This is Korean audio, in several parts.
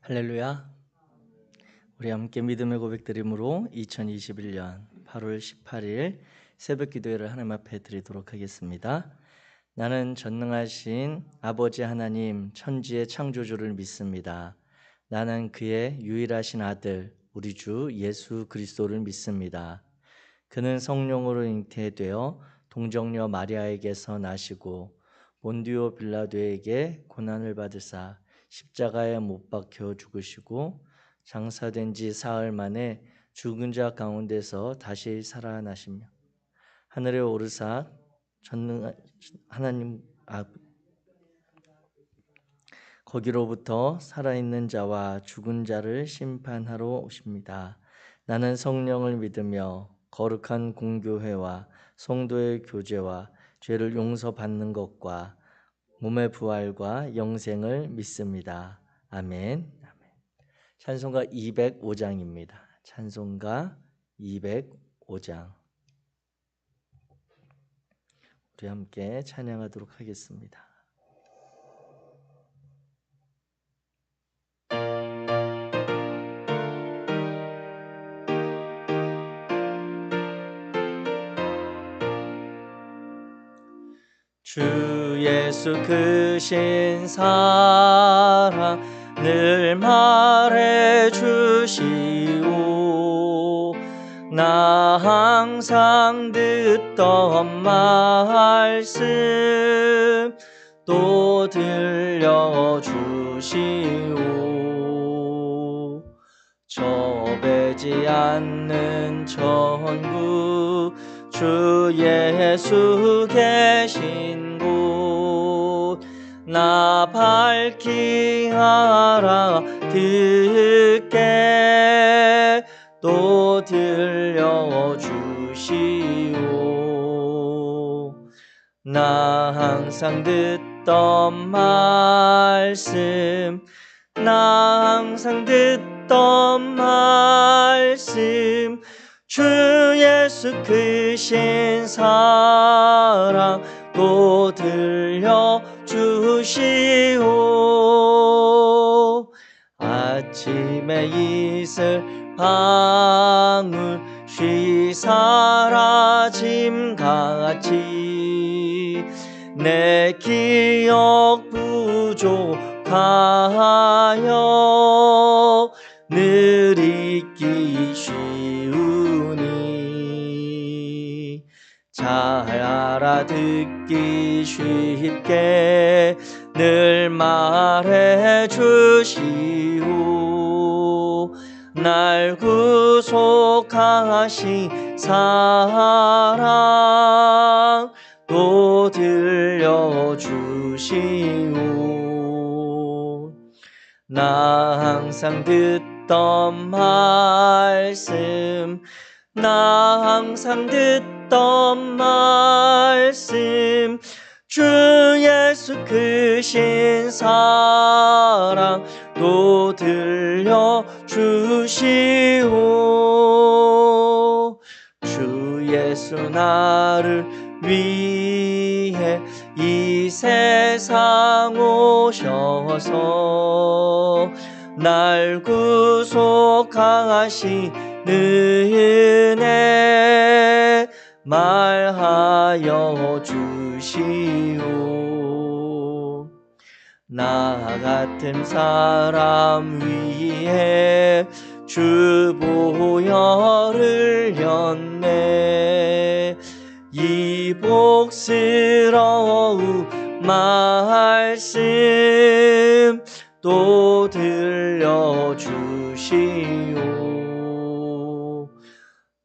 할렐루야. 우리 함께 믿음의 고백드림으로 2021년 8월 18일 새벽 기도회를 하나님 앞에 드리도록 하겠습니다. 나는 전능하신 아버지 하나님 천지의 창조주를 믿습니다. 나는 그의 유일하신 아들 우리 주 예수 그리스도를 믿습니다. 그는 성령으로 잉태되어 동정녀 마리아에게서 나시고 본디오 빌라도에게 고난을 받으사 십자가에 못 박혀 죽으시고 장사된 지 사흘 만에 죽은 자 가운데서 다시 살아나시며 하늘에 오르사 전능한 하나님 거기로부터 살아있는 자와 죽은 자를 심판하러 오십니다. 나는 성령을 믿으며 거룩한 공교회와 성도의 교제와 죄를 용서받는 것과 몸의 부활과 영생을 믿습니다. 아멘. 찬송가 205장입니다. 찬송가 205장. 우리 함께 찬양하도록 하겠습니다. 주 예수 크신 사랑 늘 말해 주시오. 나 항상 듣던 말씀 또 들려주시오. 좁지 않는 천국 주 예수 계신 곳 나 밝히 알아듣게 또 들려주시오. 나 항상 듣던 말씀 나 항상 듣던 말씀 주 예수 크신 사랑 또 들려주시오. 아침에 이슬 방울 쉬 사라짐같이 내 기억 부족하여 늘 잊기 쉬우니 잘 알아듣기 쉽게 늘 말해 주시오. 날 구속하신 사랑 또 들려주시오. 나 항상 듣던 말씀 나 항상 듣던 말씀 주 예수 크신 사랑 또 들려주시오. 주 예수 나를 위해 이 세상 오셔서 날 구속하신 은혜 말하여 주시오. 나 같은 사람 위해 주 보혈을 흘렸네. 이 복스러운 말씀 또 들려주시오.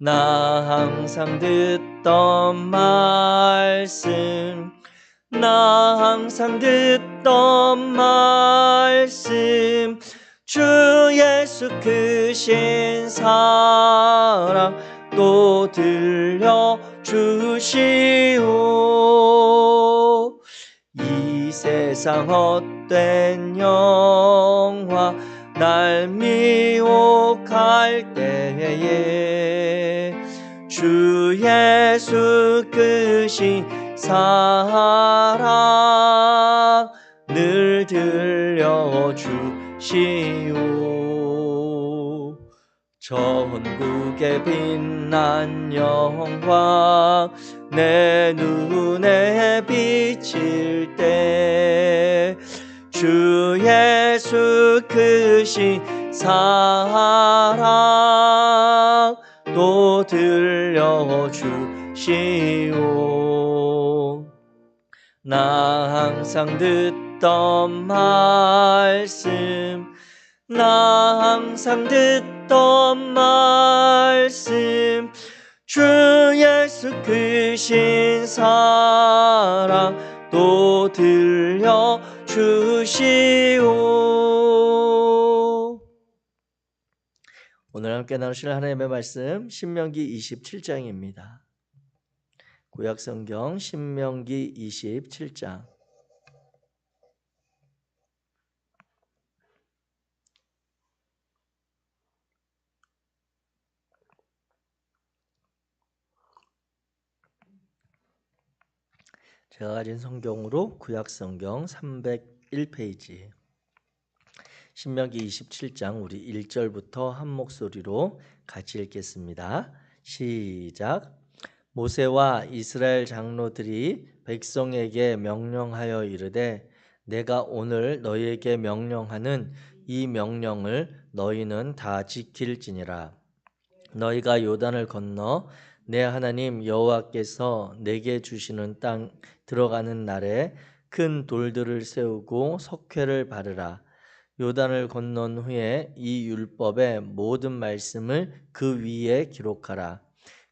나 항상 듣던 말씀 나 항상 듣던 말씀 주 예수 크신 사랑 또 들려주시오. 이 세상 헛된 영화 날 미혹할 때에 주 예수 크신 사랑 늘 들려주시오. 전국에 빛난 영광 내 눈에 비칠 때 주 예수 크신 사랑 또 들려주시오. 나 항상 듣던 말씀 나 항상 듣던 말씀 주 예수 크신 사랑 또 들려주시오. 오늘 함께 나누실 하나님의 말씀 신명기 27장입니다. 구약성경 신명기 27장. 제가 가진 성경으로 구약성경 301페이지 신명기 27장 우리 1절부터 한 목소리로 같이 읽겠습니다. 시작. 모세와 이스라엘 장로들이 백성에게 명령하여 이르되 내가 오늘 너희에게 명령하는 이 명령을 너희는 다 지킬지니라. 너희가 요단을 건너 내 하나님 여호와께서 내게 주시는 땅 들어가는 날에 큰 돌들을 세우고 석회를 바르라. 요단을 건넌 후에 이 율법의 모든 말씀을 그 위에 기록하라.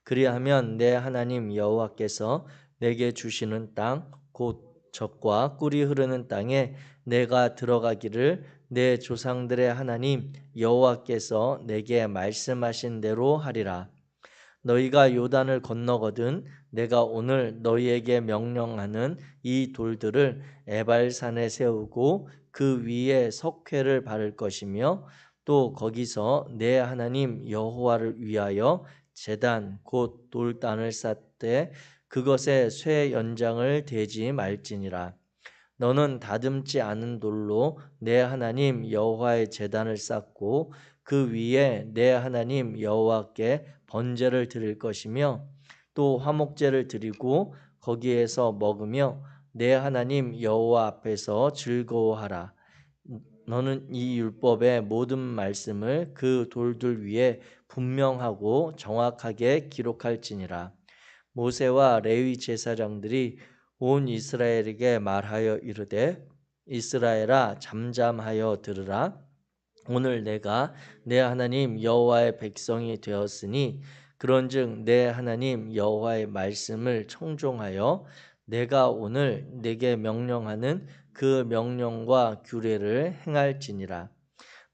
그리하면 내 하나님 여호와께서 내게 주시는 땅 곧 젖과 꿀이 흐르는 땅에 내가 들어가기를 내 조상들의 하나님 여호와께서 내게 말씀하신 대로 하리라. 너희가 요단을 건너거든 내가 오늘 너희에게 명령하는 이 돌들을 에발산에 세우고 그 위에 석회를 바를 것이며 또 거기서 내 하나님 여호와를 위하여 제단 곧 돌단을 쌓되 그것에 쇠 연장을 대지 말지니라. 너는 다듬지 않은 돌로 내 하나님 여호와의 제단을 쌓고 그 위에 내 하나님 여호와께 번제를 드릴 것이며 또 화목제를 드리고 거기에서 먹으며 내 하나님 여호와 앞에서 즐거워하라. 너는 이 율법의 모든 말씀을 그 돌들 위에 분명하고 정확하게 기록할지니라. 모세와 레위 제사장들이 온 이스라엘에게 말하여 이르되 이스라엘아 잠잠하여 들으라. 오늘 내가 내 하나님 여호와의 백성이 되었으니 그런즉 내 하나님 여호와의 말씀을 청종하여 내가 오늘 내게 명령하는 그 명령과 규례를 행할지니라.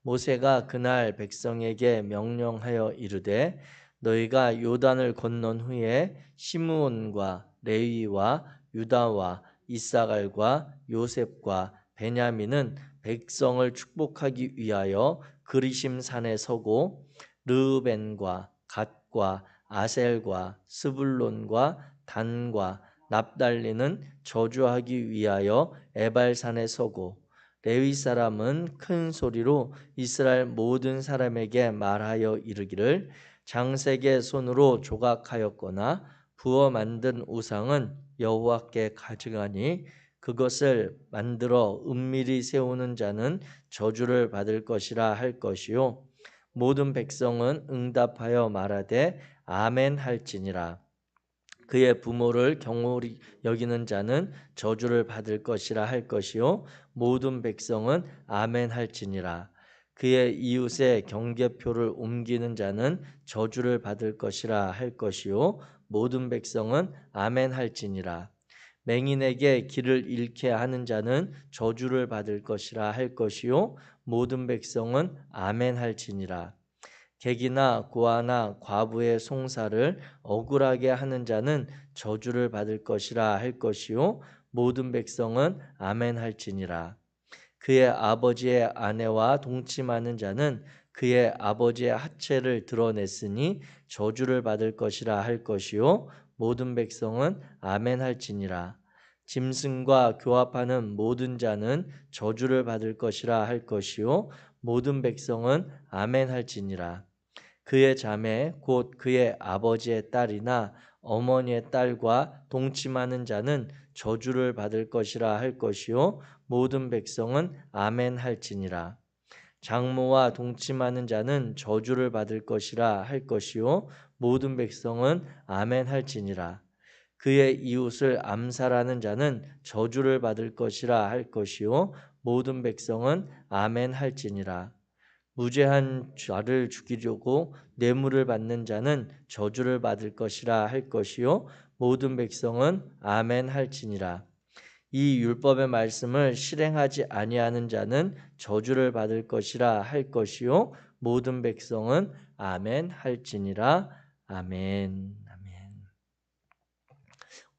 모세가 그날 백성에게 명령하여 이르되 너희가 요단을 건넌 후에 시므온과 레위와 유다와 이사갈과 요셉과 베냐민은 백성을 축복하기 위하여 그리심 산에 서고 르우벤과 갓과 아셀과 스불론과 단과 납달리는 저주하기 위하여 에발산에 서고 레위 사람은 큰 소리로 이스라엘 모든 사람에게 말하여 이르기를 장색의 손으로 조각하였거나 부어 만든 우상은 여호와께 가져가니 그것을 만들어 은밀히 세우는 자는 저주를 받을 것이라 할 것이요 모든 백성은 응답하여 말하되 아멘 할지니라. 그의 부모를 경홀히 여기는 자는 저주를 받을 것이라 할 것이요 모든 백성은 아멘 할지니라. 그의 이웃의 경계표를 옮기는 자는 저주를 받을 것이라 할 것이요 모든 백성은 아멘 할지니라. 맹인에게 길을 잃게 하는 자는 저주를 받을 것이라 할 것이요 모든 백성은 아멘 할지니라. 객이나 고아나 과부의 송사를 억울하게 하는 자는 저주를 받을 것이라 할 것이요 모든 백성은 아멘 할지니라. 그의 아버지의 아내와 동침하는 자는 그의 아버지의 하체를 드러냈으니 저주를 받을 것이라 할 것이요 모든 백성은 아멘 할지니라. 짐승과 교합하는 모든 자는 저주를 받을 것이라 할 것이요 모든 백성은 아멘 할지니라. 그의 자매 곧 그의 아버지의 딸이나 어머니의 딸과 동침하는 자는 저주를 받을 것이라 할 것이요 모든 백성은 아멘 할지니라. 장모와 동침하는 자는 저주를 받을 것이라 할 것이요 모든 백성은 아멘 할지니라. 그의 이웃을 암살하는 자는 저주를 받을 것이라 할 것이요 모든 백성은 아멘 할지니라. 무죄한 자를 죽이려고 뇌물을 받는 자는 저주를 받을 것이라 할 것이요 모든 백성은 아멘 할지니라. 이 율법의 말씀을 실행하지 아니하는 자는 저주를 받을 것이라 할 것이요 모든 백성은 아멘 할지니라. 아멘. 아멘.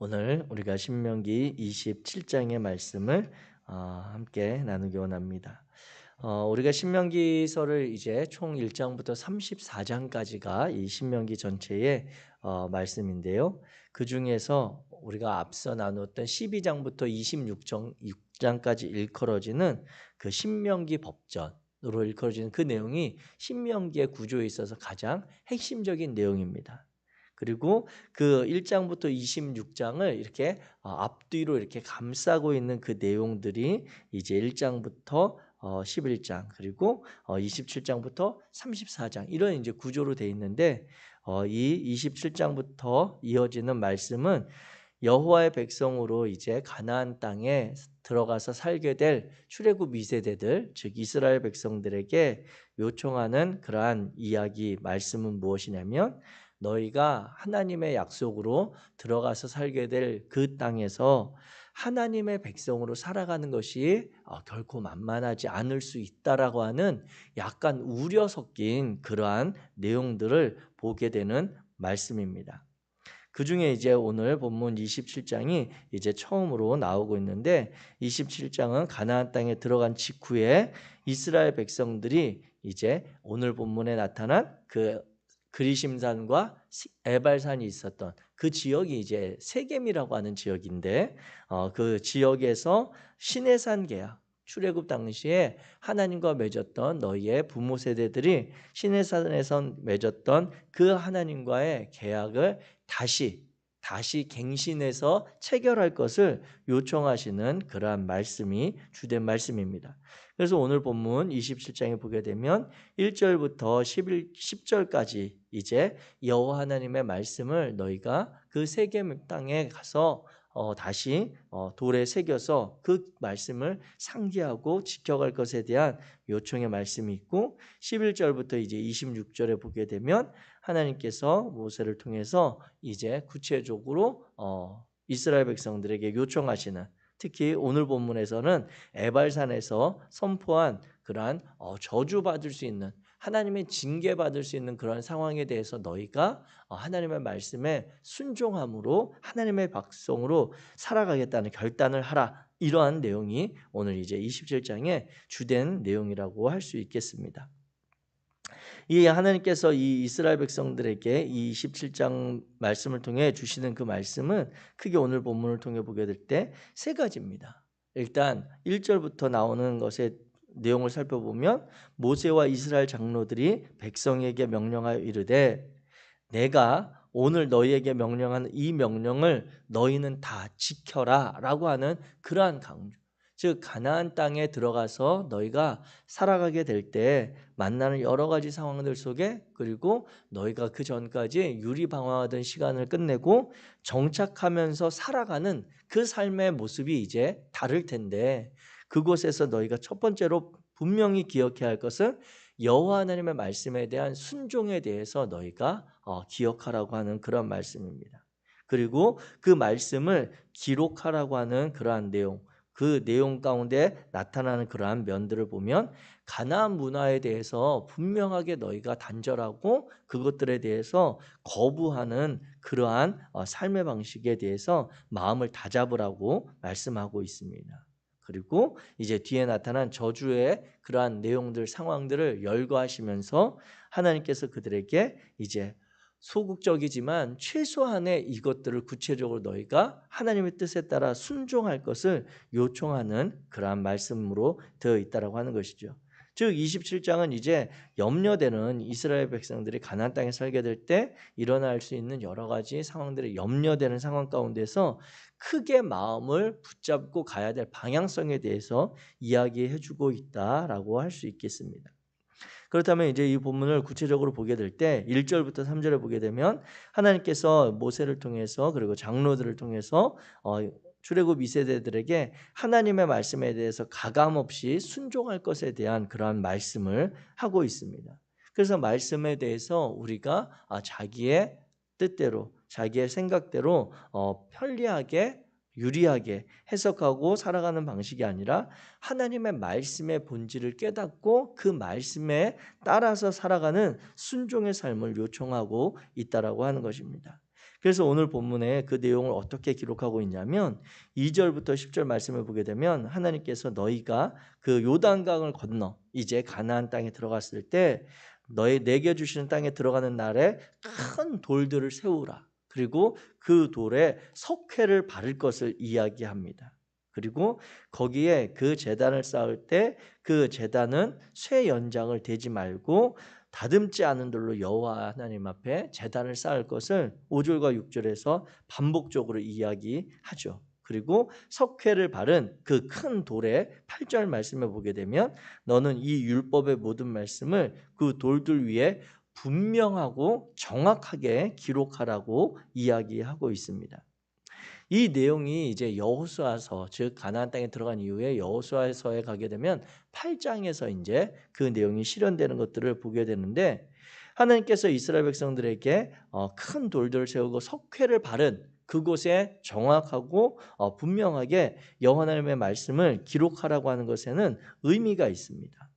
오늘 우리가 신명기 27장의 말씀을 함께 나누기 원합니다. 우리가 신명기서를 이제 총 1장부터 34장까지가 이 신명기 전체의 말씀인데요. 그 중에서 우리가 앞서 나누었던 12장부터 26장까지 일컬어지는 그 신명기 법전으로 일컬어지는 그 내용이 신명기의 구조에 있어서 가장 핵심적인 내용입니다. 그리고 그 1장부터 26장을 이렇게 앞뒤로 이렇게 감싸고 있는 그 내용들이 이제 1장부터 11장 그리고 27장부터 34장 이런 이제 구조로 되어 있는데 이 27장부터 이어지는 말씀은 여호와의 백성으로 이제 가나안 땅에 들어가서 살게 될 출애굽 2세대들 즉 이스라엘 백성들에게 요청하는 그러한 이야기 말씀은 무엇이냐면 너희가 하나님의 약속으로 들어가서 살게 될 그 땅에서 하나님의 백성으로 살아가는 것이 결코 만만하지 않을 수 있다라고 하는 약간 우려 섞인 그러한 내용들을 보게 되는 말씀입니다. 그 중에 이제 오늘 본문 27장이 이제 처음으로 나오고 있는데 27장은 가나안 땅에 들어간 직후에 이스라엘 백성들이 이제 오늘 본문에 나타난 그 그리심산과 에발산이 있었던 그 지역이 이제 세겜이라고 하는 지역인데 그 지역에서 시내산 계약 출애굽 당시에 하나님과 맺었던 너희의 부모 세대들이 시내산에서 맺었던 그 하나님과의 계약을 다시 갱신해서 체결할 것을 요청하시는 그러한 말씀이 주된 말씀입니다. 그래서 오늘 본문 27장에 보게 되면 1절부터 10절까지 이제 여호와 하나님의 말씀을 너희가 그 세겜 땅에 가서 다시 돌에 새겨서 그 말씀을 상기하고 지켜갈 것에 대한 요청의 말씀이 있고 11절부터 이제 26절에 보게 되면 하나님께서 모세를 통해서 이제 구체적으로 이스라엘 백성들에게 요청하시는 특히 오늘 본문에서는 에발산에서 선포한 그러한 저주받을 수 있는 하나님의 징계받을 수 있는 그런 상황에 대해서 너희가 하나님의 말씀에 순종함으로 하나님의 백성으로 살아가겠다는 결단을 하라. 이러한 내용이 오늘 이제 27장의 주된 내용이라고 할 수 있겠습니다. 이 하나님께서 이 이스라엘 백성들에게 이 27장 말씀을 통해 주시는 그 말씀은 크게 오늘 본문을 통해 보게 될 때 세 가지입니다. 일단 1절부터 나오는 것의 내용을 살펴보면 모세와 이스라엘 장로들이 백성에게 명령하여 이르되 내가 오늘 너희에게 명령한 이 명령을 너희는 다 지켜라 라고 하는 그러한 강조. 즉 가나안 땅에 들어가서 너희가 살아가게 될 때 만나는 여러 가지 상황들 속에 그리고 너희가 그 전까지 유리방황하던 시간을 끝내고 정착하면서 살아가는 그 삶의 모습이 이제 다를 텐데 그곳에서 너희가 첫 번째로 분명히 기억해야 할 것은 여호와 하나님의 말씀에 대한 순종에 대해서 너희가 기억하라고 하는 그런 말씀입니다. 그리고 그 말씀을 기록하라고 하는 그러한 내용 그 내용 가운데 나타나는 그러한 면들을 보면 가나안 문화에 대해서 분명하게 너희가 단절하고 그것들에 대해서 거부하는 그러한 삶의 방식에 대해서 마음을 다잡으라고 말씀하고 있습니다. 그리고 이제 뒤에 나타난 저주의 그러한 내용들 상황들을 열거하시면서 하나님께서 그들에게 이제 소극적이지만 최소한의 이것들을 구체적으로 너희가 하나님의 뜻에 따라 순종할 것을 요청하는 그러한 말씀으로 되어 있다라고 하는 것이죠. 즉 27장은 이제 염려되는 이스라엘 백성들이 가나안 땅에 살게 될 때 일어날 수 있는 여러 가지 상황들이 염려되는 상황 가운데서 크게 마음을 붙잡고 가야 될 방향성에 대해서 이야기해 주고 있다라고 할 수 있겠습니다. 그렇다면 이제 이 본문을 구체적으로 보게 될 때 1절부터 3절에 보게 되면 하나님께서 모세를 통해서 그리고 장로들을 통해서 출애굽 2세대들에게 하나님의 말씀에 대해서 가감 없이 순종할 것에 대한 그러한 말씀을 하고 있습니다. 그래서 말씀에 대해서 우리가 자기의 뜻대로 자기의 생각대로 편리하게 유리하게 해석하고 살아가는 방식이 아니라 하나님의 말씀의 본질을 깨닫고 그 말씀에 따라서 살아가는 순종의 삶을 요청하고 있다라고 하는 것입니다. 그래서 오늘 본문에 그 내용을 어떻게 기록하고 있냐면 2절부터 10절 말씀을 보게 되면 하나님께서 너희가 그 요단강을 건너 이제 가나안 땅에 들어갔을 때 너희 내게 주시는 땅에 들어가는 날에 큰 돌들을 세우라. 그리고 그 돌에 석회를 바를 것을 이야기합니다. 그리고 거기에 그 제단을 쌓을 때 그 제단은 쇠 연장을 대지 말고 다듬지 않은 돌로 여호와 하나님 앞에 제단을 쌓을 것을 5절과 6절에서 반복적으로 이야기하죠. 그리고 석회를 바른 그 큰 돌의 8절 말씀을 보게 되면 너는 이 율법의 모든 말씀을 그 돌들 위에 분명하고 정확하게 기록하라고 이야기하고 있습니다. 이 내용이 이제 여호수아서 즉 가나안 땅에 들어간 이후에 여호수아서에 가게 되면 8장에서 이제 그 내용이 실현되는 것들을 보게 되는데 하나님께서 이스라엘 백성들에게 큰 돌들을 세우고 석회를 바른 그곳에 정확하고 분명하게 여호와 하나님의 말씀을 기록하라고 하는 것에는 의미가 있습니다.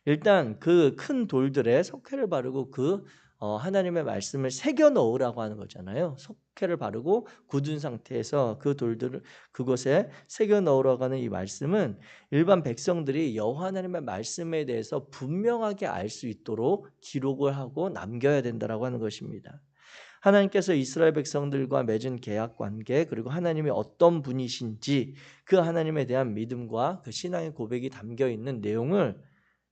일단 그 큰 돌들에 석회를 바르고 그 하나님의 말씀을 새겨 넣으라고 하는 거잖아요. 석회를 바르고 굳은 상태에서 그 돌들을 그곳에 새겨 넣으라고 하는 이 말씀은 일반 백성들이 여호와 하나님의 말씀에 대해서 분명하게 알 수 있도록 기록을 하고 남겨야 된다라고 하는 것입니다. 하나님께서 이스라엘 백성들과 맺은 계약 관계 그리고 하나님이 어떤 분이신지 그 하나님에 대한 믿음과 그 신앙의 고백이 담겨 있는 내용을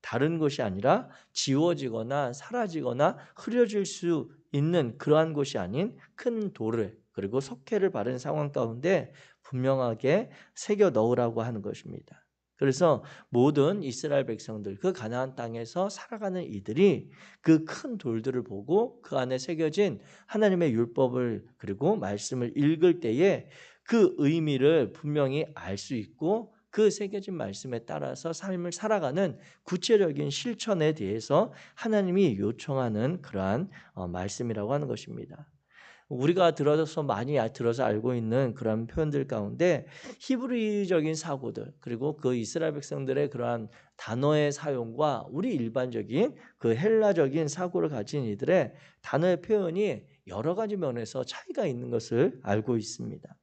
다른 것이 아니라 지워지거나 사라지거나 흐려질 수 있는 그러한 것이 아닌 큰 돌을 그리고 석회를 바른 상황 가운데 분명하게 새겨 넣으라고 하는 것입니다. 그래서 모든 이스라엘 백성들 그 가나안 땅에서 살아가는 이들이 그 큰 돌들을 보고 그 안에 새겨진 하나님의 율법을 그리고 말씀을 읽을 때에 그 의미를 분명히 알 수 있고 그 새겨진 말씀에 따라서 삶을 살아가는 구체적인 실천에 대해서 하나님이 요청하는 그러한 말씀이라고 하는 것입니다. 우리가 많이 들어서 알고 있는 그런 표현들 가운데 히브리적인 사고들 그리고 그 이스라엘 백성들의 그러한 단어의 사용과 우리 일반적인 그 헬라적인 사고를 가진 이들의 단어의 표현이 여러 가지 면에서 차이가 있는 것을 알고 있습니다.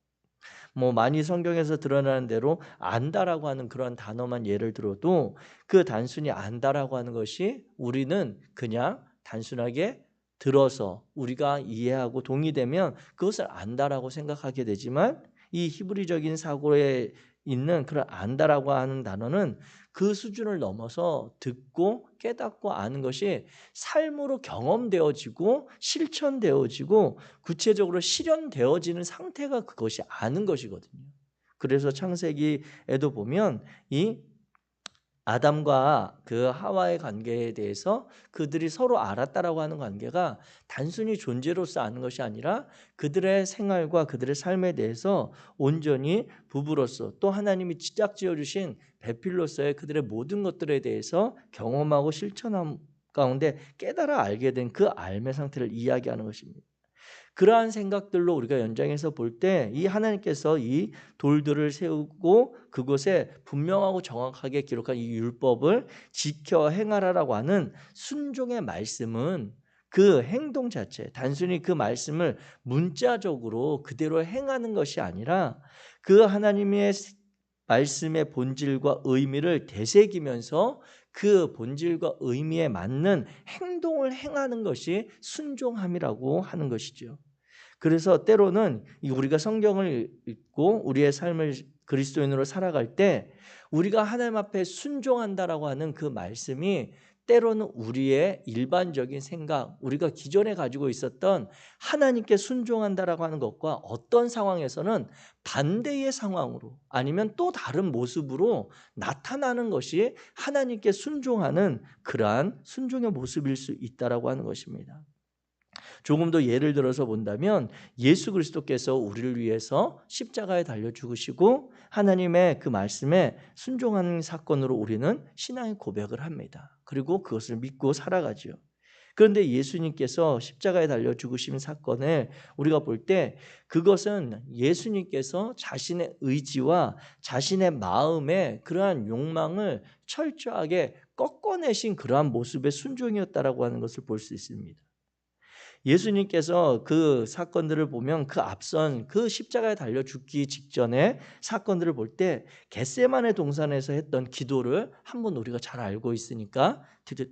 많이 성경에서 드러나는 대로 안다라고 하는 그런 단어만 예를 들어도 그 단순히 안다라고 하는 것이 우리는 그냥 단순하게 들어서 우리가 이해하고 동의되면 그것을 안다라고 생각하게 되지만 이 히브리적인 사고에 있는 그런 안다라고 하는 단어는 그 수준을 넘어서 듣고 깨닫고 아는 것이 삶으로 경험되어지고 실천되어지고 구체적으로 실현되어지는 상태가 그것이 아는 것이거든요. 그래서 창세기에도 보면 이 아담과 그 하와의 관계에 대해서 그들이 서로 알았다라고 하는 관계가 단순히 존재로서 아는 것이 아니라 그들의 생활과 그들의 삶에 대해서 온전히 부부로서 또 하나님이 짝지어 주신 배필로서의 그들의 모든 것들에 대해서 경험하고 실천함 가운데 깨달아 알게 된 그 알의 상태를 이야기하는 것입니다. 그러한 생각들로 우리가 연장해서 볼 때 이 하나님께서 이 돌들을 세우고 그곳에 분명하고 정확하게 기록한 이 율법을 지켜 행하라라고 하는 순종의 말씀은 그 행동 자체, 단순히 그 말씀을 문자적으로 그대로 행하는 것이 아니라 그 하나님의 말씀의 본질과 의미를 되새기면서 그 본질과 의미에 맞는 행동을 행하는 것이 순종함이라고 하는 것이죠. 그래서 때로는 우리가 성경을 읽고 우리의 삶을 그리스도인으로 살아갈 때 우리가 하나님 앞에 순종한다라고 하는 그 말씀이 때로는 우리의 일반적인 생각, 우리가 기존에 가지고 있었던 하나님께 순종한다라고 하는 것과 어떤 상황에서는 반대의 상황으로 아니면 또 다른 모습으로 나타나는 것이 하나님께 순종하는 그러한 순종의 모습일 수 있다라고 하는 것입니다. 조금 더 예를 들어서 본다면 예수 그리스도께서 우리를 위해서 십자가에 달려 죽으시고 하나님의 그 말씀에 순종하는 사건으로 우리는 신앙의 고백을 합니다. 그리고 그것을 믿고 살아가지요. 그런데 예수님께서 십자가에 달려 죽으신 사건을 우리가 볼 때 그것은 예수님께서 자신의 의지와 자신의 마음의 그러한 욕망을 철저하게 꺾어내신 그러한 모습의 순종이었다라고 하는 것을 볼 수 있습니다. 예수님께서 그 사건들을 보면 그 앞선 그 십자가에 달려 죽기 직전의 사건들을 볼 때 겟세마네 동산에서 했던 기도를 한번 우리가 잘 알고 있으니까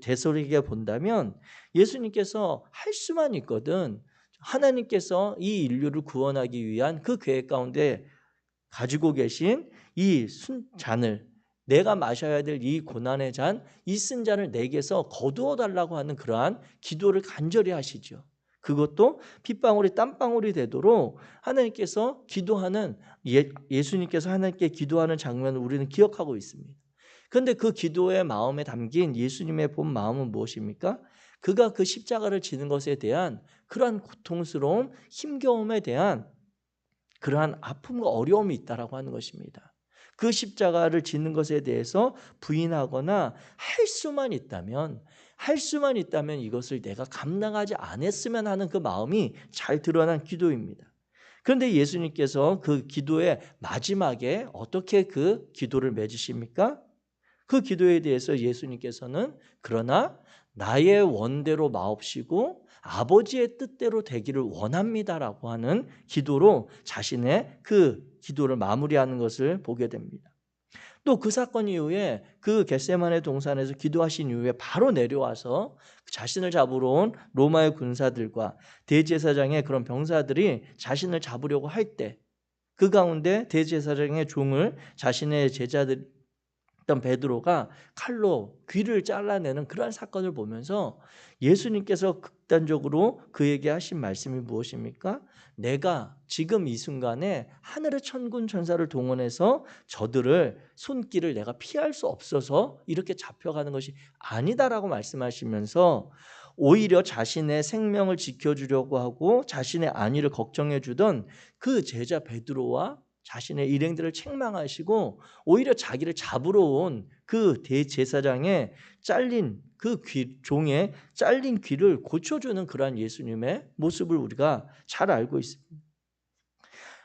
되새기게 본다면 예수님께서 할 수만 있거든 하나님께서 이 인류를 구원하기 위한 그 계획 가운데 가지고 계신 이 잔을 내가 마셔야 될 이 고난의 잔, 이 쓴 잔을 내게서 거두어 달라고 하는 그러한 기도를 간절히 하시죠. 그것도 핏방울이 땀방울이 되도록 하나님께서 기도하는 예수님께서 하나님께 기도하는 장면을 우리는 기억하고 있습니다. 그런데 그 기도의 마음에 담긴 예수님의 본 마음은 무엇입니까? 그가 그 십자가를 지는 것에 대한 그러한 고통스러움, 힘겨움에 대한 그러한 아픔과 어려움이 있다라고 하는 것입니다. 그 십자가를 짓는 것에 대해서 부인하거나 할 수만 있다면 이것을 내가 감당하지 않았으면 하는 그 마음이 잘 드러난 기도입니다. 그런데 예수님께서 그 기도의 마지막에 어떻게 그 기도를 맺으십니까? 그 기도에 대해서 예수님께서는 그러나 나의 원대로 마옵시고 아버지의 뜻대로 되기를 원합니다라고 하는 기도로 자신의 그 기도를 마무리하는 것을 보게 됩니다. 또 그 사건 이후에 그 겟세마네 동산에서 기도하신 이후에 바로 내려와서 자신을 잡으러 온 로마의 군사들과 대제사장의 그런 병사들이 자신을 잡으려고 할 때 그 가운데 대제사장의 종을 자신의 제자들 어떤 베드로가 칼로 귀를 잘라내는 그러한 사건을 보면서 예수님께서 극단적으로 그에게 하신 말씀이 무엇입니까? 내가 지금 이 순간에 하늘의 천군 천사를 동원해서 저들을 손길을 내가 피할 수 없어서 이렇게 잡혀가는 것이 아니다라고 말씀하시면서 오히려 자신의 생명을 지켜주려고 하고 자신의 안위를 걱정해 주던 그 제자 베드로와 자신의 일행들을 책망하시고 오히려 자기를 잡으러 온 그 대제사장의 잘린 그 종의 잘린 귀를 고쳐주는 그러한 예수님의 모습을 우리가 잘 알고 있습니다.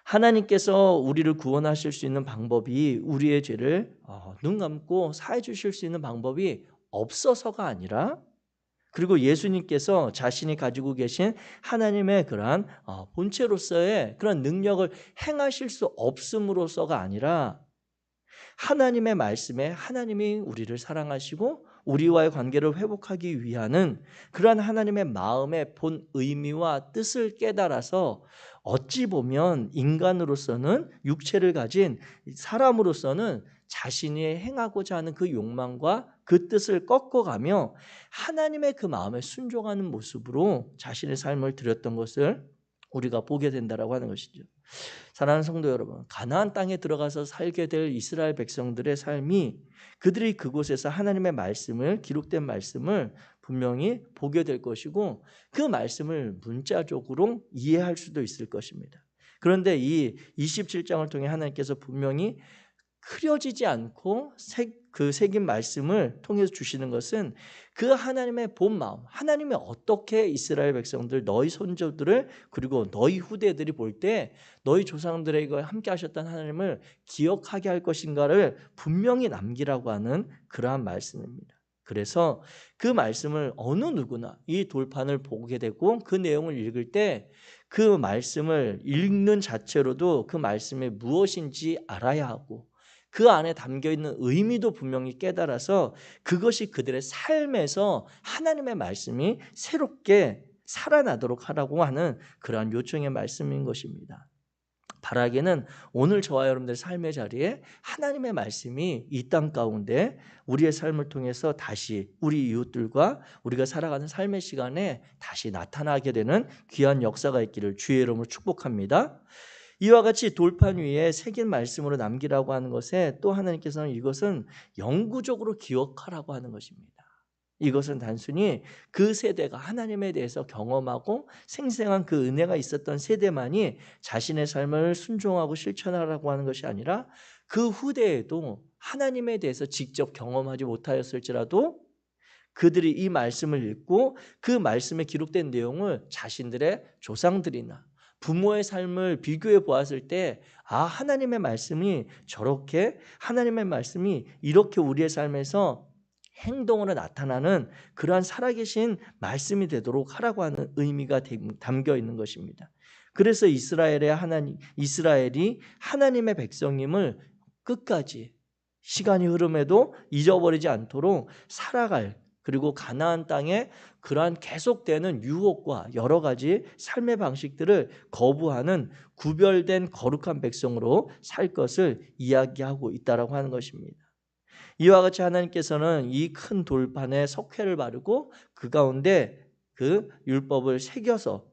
하나님께서 우리를 구원하실 수 있는 방법이 우리의 죄를 눈 감고 사해 주실 수 있는 방법이 없어서가 아니라 그리고 예수님께서 자신이 가지고 계신 하나님의 그러한 본체로서의 그런 능력을 행하실 수 없음으로써가 아니라 하나님의 말씀에 하나님이 우리를 사랑하시고 우리와의 관계를 회복하기 위하는 그러한 하나님의 마음의 본 의미와 뜻을 깨달아서 어찌 보면 인간으로서는 육체를 가진 사람으로서는 자신이 행하고자 하는 그 욕망과 그 뜻을 꺾어가며 하나님의 그 마음에 순종하는 모습으로 자신의 삶을 드렸던 것을 우리가 보게 된다라고 하는 것이죠. 사랑하는 성도 여러분, 가나안 땅에 들어가서 살게 될 이스라엘 백성들의 삶이 그들이 그곳에서 하나님의 말씀을 기록된 말씀을 분명히 보게 될 것이고 그 말씀을 문자적으로 이해할 수도 있을 것입니다. 그런데 이 27장을 통해 하나님께서 분명히 흐려지지 않고 그 새긴 말씀을 통해서 주시는 것은 그 하나님의 본 마음, 하나님이 어떻게 이스라엘 백성들, 너희 손자들을 그리고 너희 후대들이 볼 때 너희 조상들에게 함께 하셨던 하나님을 기억하게 할 것인가를 분명히 남기라고 하는 그러한 말씀입니다. 그래서 그 말씀을 어느 누구나 이 돌판을 보게 되고 그 내용을 읽을 때 그 말씀을 읽는 자체로도 그 말씀이 무엇인지 알아야 하고 그 안에 담겨있는 의미도 분명히 깨달아서 그것이 그들의 삶에서 하나님의 말씀이 새롭게 살아나도록 하라고 하는 그러한 요청의 말씀인 것입니다. 바라기는 오늘 저와 여러분들 삶의 자리에 하나님의 말씀이 이 땅 가운데 우리의 삶을 통해서 다시 우리 이웃들과 우리가 살아가는 삶의 시간에 다시 나타나게 되는 귀한 역사가 있기를 주의 이름으로 축복합니다. 이와 같이 돌판 위에 새긴 말씀으로 남기라고 하는 것에 또 하나님께서는 이것은 영구적으로 기억하라고 하는 것입니다. 이것은 단순히 그 세대가 하나님에 대해서 경험하고 생생한 그 은혜가 있었던 세대만이 자신의 삶을 순종하고 실천하라고 하는 것이 아니라 그 후대에도 하나님에 대해서 직접 경험하지 못하였을지라도 그들이 이 말씀을 읽고 그 말씀에 기록된 내용을 자신들의 조상들이나 부모의 삶을 비교해 보았을 때 하나님의 말씀이 저렇게 하나님의 말씀이 이렇게 우리의 삶에서 행동으로 나타나는 그러한 살아계신 말씀이 되도록 하라고 하는 의미가 담겨 있는 것입니다. 그래서 이스라엘이 하나님의 백성임을 끝까지 시간이 흐름에도 잊어버리지 않도록 살아갈, 그리고 가나안 땅에 그러한 계속되는 유혹과 여러 가지 삶의 방식들을 거부하는 구별된 거룩한 백성으로 살 것을 이야기하고 있다라고 하는 것입니다. 이와 같이 하나님께서는 이 큰 돌판에 석회를 바르고 그 가운데 그 율법을 새겨서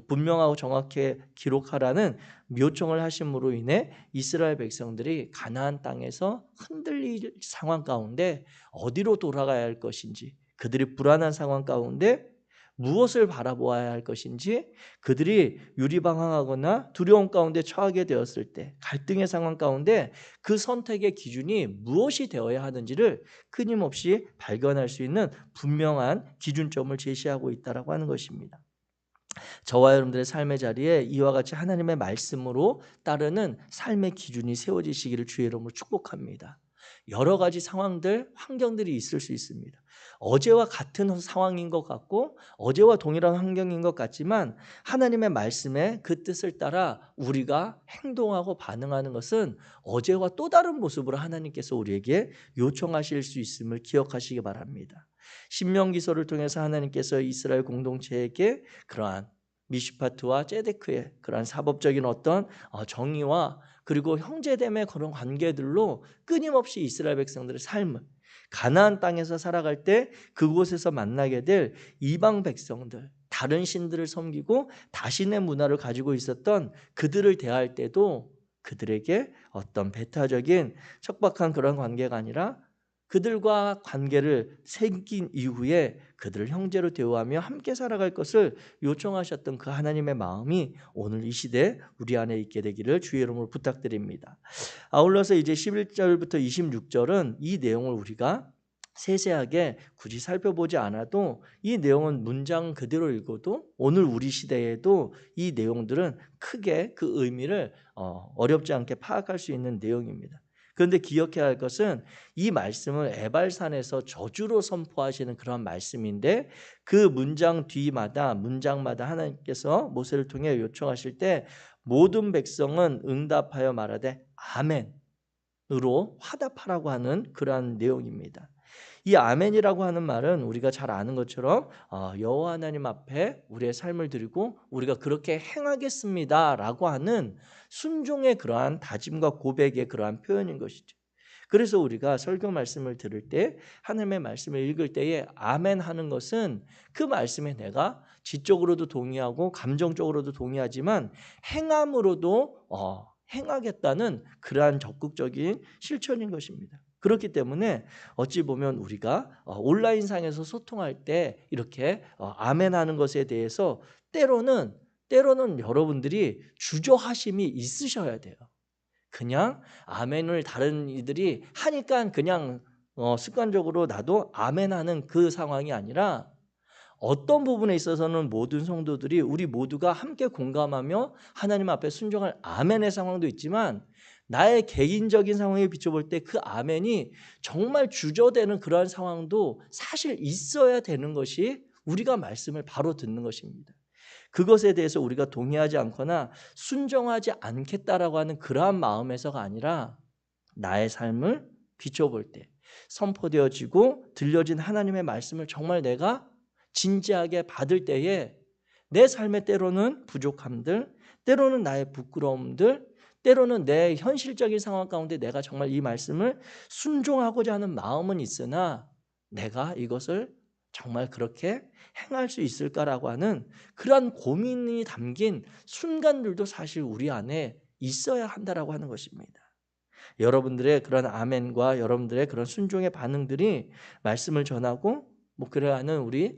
분명하고 정확히 기록하라는 묘청을 하심으로 인해 이스라엘 백성들이 가나안 땅에서 흔들릴 상황 가운데 어디로 돌아가야 할 것인지, 그들이 불안한 상황 가운데 무엇을 바라보아야 할 것인지, 그들이 유리방황하거나 두려움 가운데 처하게 되었을 때 갈등의 상황 가운데 그 선택의 기준이 무엇이 되어야 하는지를 끊임없이 발견할 수 있는 분명한 기준점을 제시하고 있다고 하는 것입니다. 저와 여러분들의 삶의 자리에 이와 같이 하나님의 말씀으로 따르는 삶의 기준이 세워지시기를 주의 이름으로 축복합니다. 여러 가지 상황들, 환경들이 있을 수 있습니다. 어제와 같은 상황인 것 같고 어제와 동일한 환경인 것 같지만 하나님의 말씀의 그 뜻을 따라 우리가 행동하고 반응하는 것은 어제와 또 다른 모습으로 하나님께서 우리에게 요청하실 수 있음을 기억하시기 바랍니다. 신명기서를 통해서 하나님께서 이스라엘 공동체에게 그러한 미슈파트와 제데크의 그러한 사법적인 어떤 정의와 그리고 형제됨의 그런 관계들로 끊임없이 이스라엘 백성들의 삶을 가나안 땅에서 살아갈 때 그곳에서 만나게 될 이방 백성들, 다른 신들을 섬기고 자신의 문화를 가지고 있었던 그들을 대할 때도 그들에게 어떤 배타적인 척박한 그런 관계가 아니라 그들과 관계를 생긴 이후에 그들을 형제로 대우하며 함께 살아갈 것을 요청하셨던 그 하나님의 마음이 오늘 이 시대 우리 안에 있게 되기를 주의 이름으로 부탁드립니다. 아울러서 이제 11절부터 26절은 이 내용을 우리가 세세하게 굳이 살펴보지 않아도 이 내용은 문장 그대로 읽어도 오늘 우리 시대에도 이 내용들은 크게 그 의미를 어렵지 않게 파악할 수 있는 내용입니다. 그런데 기억해야 할 것은 이 말씀을 에발산에서 저주로 선포하시는 그런 말씀인데 그 문장마다 하나님께서 모세를 통해 요청하실 때 모든 백성은 응답하여 말하되 아멘으로 화답하라고 하는 그러한 내용입니다. 이 아멘이라고 하는 말은 우리가 잘 아는 것처럼 여호와 하나님 앞에 우리의 삶을 드리고 우리가 그렇게 행하겠습니다라고 하는 순종의 그러한 다짐과 고백의 그러한 표현인 것이죠. 그래서 우리가 설교 말씀을 들을 때 하나님의 말씀을 읽을 때에 아멘 하는 것은 그 말씀에 내가 지적으로도 동의하고 감정적으로도 동의하지만 행함으로도 행하겠다는 그러한 적극적인 실천인 것입니다. 그렇기 때문에 어찌 보면 우리가 온라인상에서 소통할 때 이렇게 아멘하는 것에 대해서 때로는 여러분들이 주저하심이 있으셔야 돼요. 그냥 아멘을 다른 이들이 하니까 그냥 습관적으로 나도 아멘하는 그 상황이 아니라 어떤 부분에 있어서는 모든 성도들이 우리 모두가 함께 공감하며 하나님 앞에 순종할 아멘의 상황도 있지만 나의 개인적인 상황에 비춰볼 때 그 아멘이 정말 주저되는 그러한 상황도 사실 있어야 되는 것이 우리가 말씀을 바로 듣는 것입니다. 그것에 대해서 우리가 동의하지 않거나 순종하지 않겠다라고 하는 그러한 마음에서가 아니라 나의 삶을 비춰볼 때 선포되어지고 들려진 하나님의 말씀을 정말 내가 진지하게 받을 때에 내 삶의 때로는 부족함들, 때로는 나의 부끄러움들, 때로는 내 현실적인 상황 가운데 내가 정말 이 말씀을 순종하고자 하는 마음은 있으나 내가 이것을 정말 그렇게 행할 수 있을까라고 하는 그러한 고민이 담긴 순간들도 사실 우리 안에 있어야 한다라고 하는 것입니다. 여러분들의 그런 아멘과 여러분들의 그런 순종의 반응들이 말씀을 전하고 그래야 하는 우리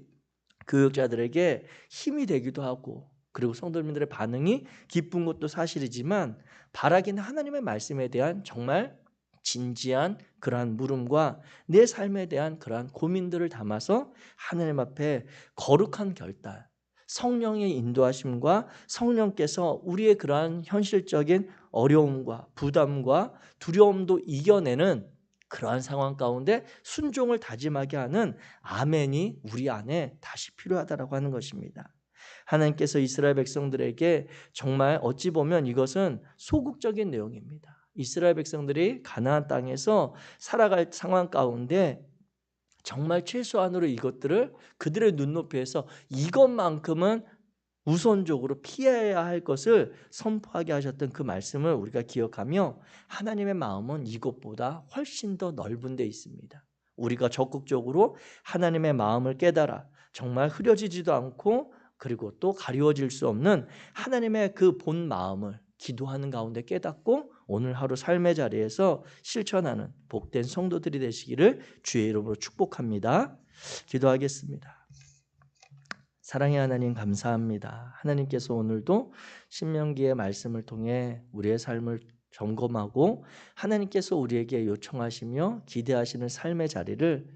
교육자들에게 힘이 되기도 하고, 그리고 성도님들의 반응이 기쁜 것도 사실이지만 바라기는 하나님의 말씀에 대한 정말 진지한 그러한 물음과 내 삶에 대한 그러한 고민들을 담아서 하나님 앞에 거룩한 결단, 성령의 인도하심과 성령께서 우리의 그러한 현실적인 어려움과 부담과 두려움도 이겨내는 그러한 상황 가운데 순종을 다짐하게 하는 아멘이 우리 안에 다시 필요하다라고 하는 것입니다. 하나님께서 이스라엘 백성들에게 정말 어찌 보면 이것은 소극적인 내용입니다. 이스라엘 백성들이 가나안 땅에서 살아갈 상황 가운데 정말 최소한으로 이것들을 그들의 눈높이에서 이것만큼은 우선적으로 피해야 할 것을 선포하게 하셨던 그 말씀을 우리가 기억하며, 하나님의 마음은 이것보다 훨씬 더 넓은 데 있습니다. 우리가 적극적으로 하나님의 마음을 깨달아 정말 흐려지지도 않고 그리고 또 가리워질 수 없는 하나님의 그 본 마음을 기도하는 가운데 깨닫고 오늘 하루 삶의 자리에서 실천하는 복된 성도들이 되시기를 주의 이름으로 축복합니다. 기도하겠습니다. 사랑의 하나님, 감사합니다. 하나님께서 오늘도 신명기의 말씀을 통해 우리의 삶을 점검하고 하나님께서 우리에게 요청하시며 기대하시는 삶의 자리를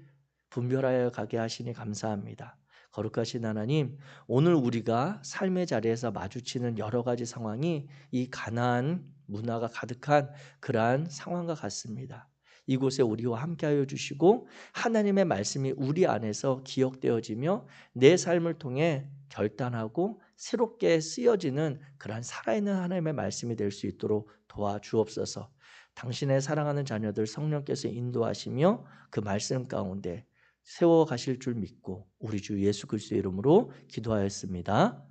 분별하여 가게 하시니 감사합니다. 거룩하신 하나님, 오늘 우리가 삶의 자리에서 마주치는 여러 가지 상황이 이 가나안 문화가 가득한 그러한 상황과 같습니다. 이곳에 우리와 함께하여 주시고 하나님의 말씀이 우리 안에서 기억되어지며 내 삶을 통해 결단하고 새롭게 쓰여지는 그러한 살아있는 하나님의 말씀이 될 수 있도록 도와주옵소서. 당신의 사랑하는 자녀들 성령께서 인도하시며 그 말씀 가운데 세워가실 줄 믿고 우리 주 예수 그리스도의 이름으로 기도하였습니다.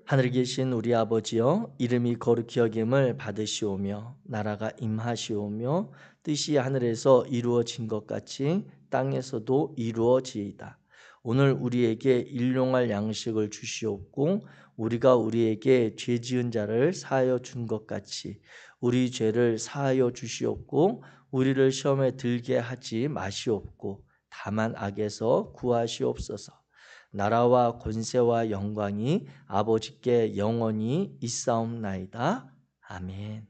하늘에 계신 우리 아버지여, 이름이 거룩히 여김을 받으시오며 나라가 임하시오며 뜻이 하늘에서 이루어진 것 같이 땅에서도 이루어지이다. 오늘 우리에게 일용할 양식을 주시옵고 우리가 우리에게 죄 지은 자를 사하여 준 것 같이 우리 죄를 사하여 주시옵고 우리를 시험에 들게 하지 마시옵고 다만 악에서 구하시옵소서. 나라와 권세와 영광이 아버지께 영원히 있사옵나이다. 아멘.